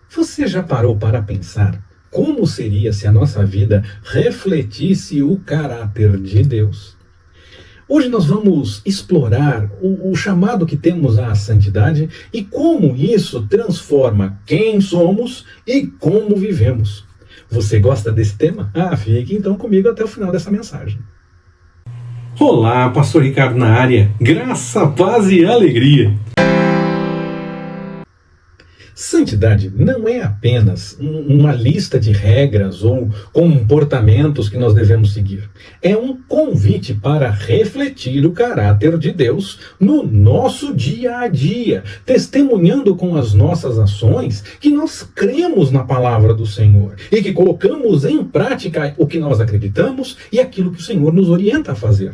Você já parou para pensar como seria se a nossa vida refletisse o caráter de Deus? Hoje nós vamos explorar o chamado que temos à santidade e como isso transforma quem somos e como vivemos. Você gosta desse tema? Fique então comigo até o final dessa mensagem. Olá, Pastor Ricardo na área. Graça, paz e alegria. Santidade não é apenas uma lista de regras ou comportamentos que nós devemos seguir. É um convite para refletir o caráter de Deus no nosso dia a dia, testemunhando com as nossas ações que nós cremos na palavra do Senhor e que colocamos em prática o que nós acreditamos e aquilo que o Senhor nos orienta a fazer.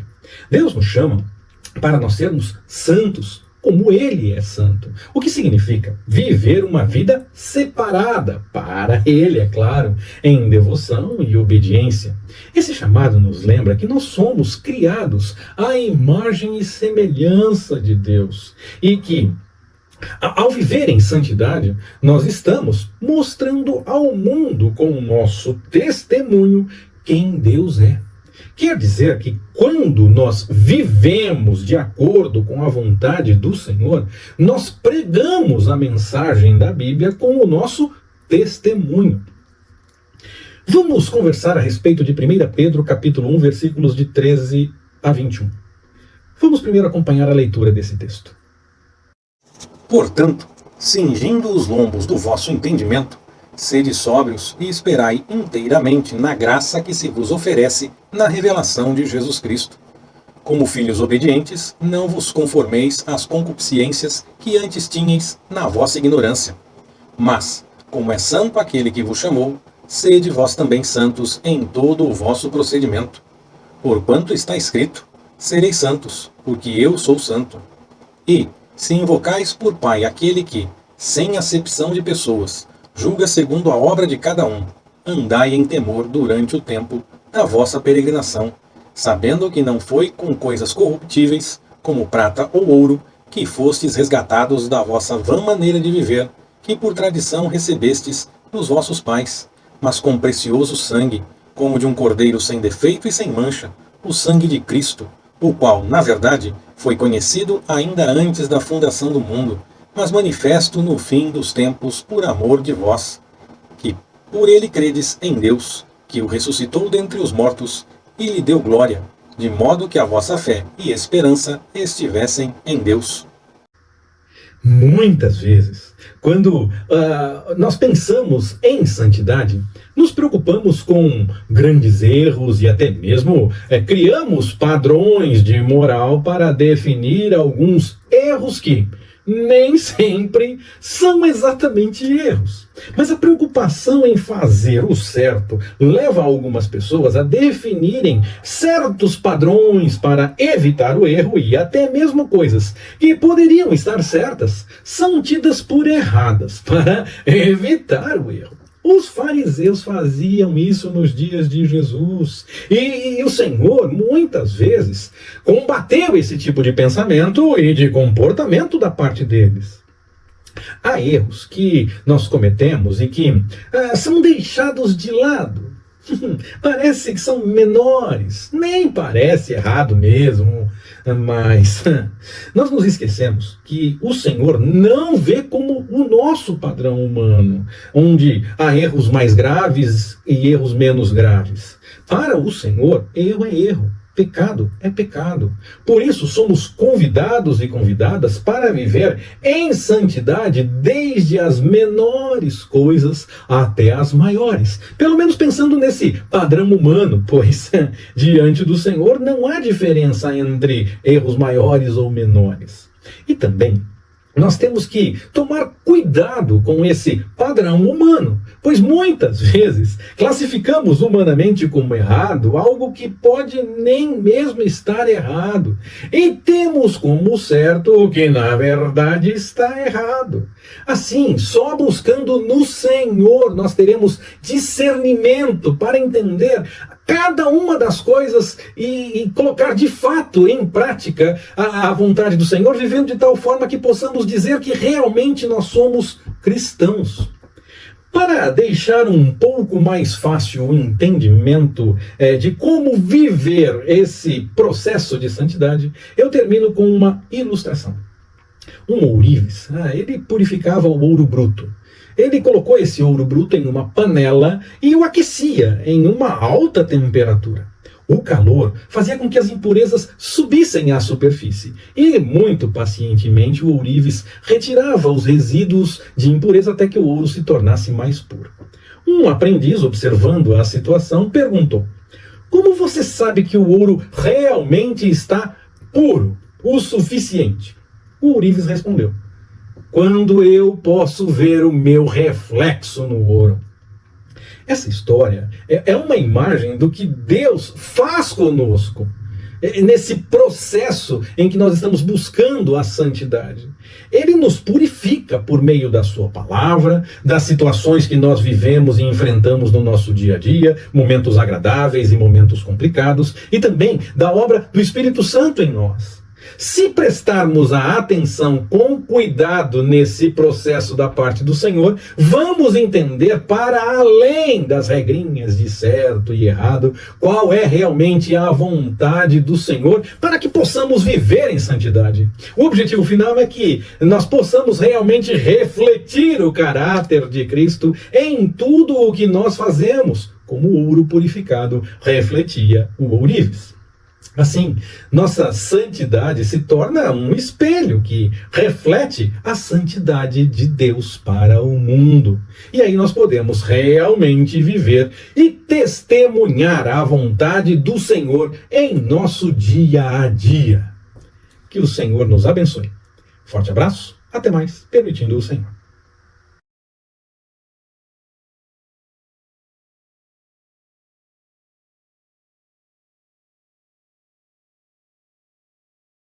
Deus nos chama para nós sermos santos, como Ele é santo. O que significa viver uma vida separada para Ele, é claro, em devoção e obediência. Esse chamado nos lembra que nós somos criados à imagem e semelhança de Deus e que, ao viver em santidade, nós estamos mostrando ao mundo com o nosso testemunho quem Deus é. Quer dizer que quando nós vivemos de acordo com a vontade do Senhor, nós pregamos a mensagem da Bíblia com o nosso testemunho. Vamos conversar a respeito de 1 Pedro capítulo 1, versículos de 13 a 21. Vamos primeiro acompanhar a leitura desse texto. Portanto, cingindo os lombos do vosso entendimento, sede sóbrios e esperai inteiramente na graça que se vos oferece na revelação de Jesus Cristo. Como filhos obedientes, não vos conformeis às concupiscências que antes tinhais na vossa ignorância. Mas, como é santo aquele que vos chamou, sede vós também santos em todo o vosso procedimento. Porquanto está escrito, sereis santos, porque eu sou santo. E, se invocais por Pai aquele que, sem acepção de pessoas, julga segundo a obra de cada um, andai em temor durante o tempo da vossa peregrinação, sabendo que não foi com coisas corruptíveis, como prata ou ouro, que fostes resgatados da vossa vã maneira de viver, que por tradição recebestes dos vossos pais, mas com precioso sangue, como de um cordeiro sem defeito e sem mancha, o sangue de Cristo, o qual, na verdade, foi conhecido ainda antes da fundação do mundo, mas manifesto no fim dos tempos por amor de vós, que por ele credes em Deus, que o ressuscitou dentre os mortos e lhe deu glória, de modo que a vossa fé e esperança estivessem em Deus. Muitas vezes, quando nós pensamos em santidade, nos preocupamos com grandes erros e até mesmo criamos padrões de moral para definir alguns erros que nem sempre são exatamente erros. Mas a preocupação em fazer o certo leva algumas pessoas a definirem certos padrões para evitar o erro e até mesmo coisas que poderiam estar certas são tidas por erradas para evitar o erro. Os fariseus faziam isso nos dias de Jesus. E o Senhor, muitas vezes, combateu esse tipo de pensamento e de comportamento da parte deles. Há erros que nós cometemos e que são deixados de lado. Parece que são menores, nem parece errado mesmo, mas nós nos esquecemos que o Senhor não vê como o nosso padrão humano, onde há erros mais graves e erros menos graves. Para o Senhor, erro é erro. Pecado é pecado. Por isso somos convidados e convidadas para viver em santidade desde as menores coisas até as maiores. Pelo menos pensando nesse padrão humano, pois diante do Senhor não há diferença entre erros maiores ou menores. E também nós temos que tomar cuidado com esse padrão humano, pois muitas vezes classificamos humanamente como errado algo que pode nem mesmo estar errado, e temos como certo o que na verdade está errado. Assim, só buscando no Senhor nós teremos discernimento para entender cada uma das coisas e colocar de fato em prática a vontade do Senhor, vivendo de tal forma que possamos dizer que realmente nós somos cristãos. Para deixar um pouco mais fácil o entendimento de como viver esse processo de santidade, eu termino com uma ilustração. Um ourives, ele purificava o ouro bruto. Ele colocou esse ouro bruto em uma panela e o aquecia em uma alta temperatura. O calor fazia com que as impurezas subissem à superfície e, muito pacientemente, o ourives retirava os resíduos de impureza até que o ouro se tornasse mais puro. Um aprendiz, observando a situação, perguntou: "Como você sabe que o ouro realmente está puro o suficiente?" O ourives respondeu: "Quando eu posso ver o meu reflexo no ouro." Essa história é uma imagem do que Deus faz conosco, nesse processo em que nós estamos buscando a santidade. Ele nos purifica por meio da sua palavra, das situações que nós vivemos e enfrentamos no nosso dia a dia, momentos agradáveis e momentos complicados, e também da obra do Espírito Santo em nós. Se prestarmos a atenção com cuidado nesse processo da parte do Senhor, vamos entender, para além das regrinhas de certo e errado, qual é realmente a vontade do Senhor para que possamos viver em santidade. O objetivo final é que nós possamos realmente refletir o caráter de Cristo em tudo o que nós fazemos, como o ouro purificado refletia o ourives. Assim, nossa santidade se torna um espelho que reflete a santidade de Deus para o mundo. E aí nós podemos realmente viver e testemunhar a vontade do Senhor em nosso dia a dia. Que o Senhor nos abençoe. Forte abraço, até mais, permitindo o Senhor.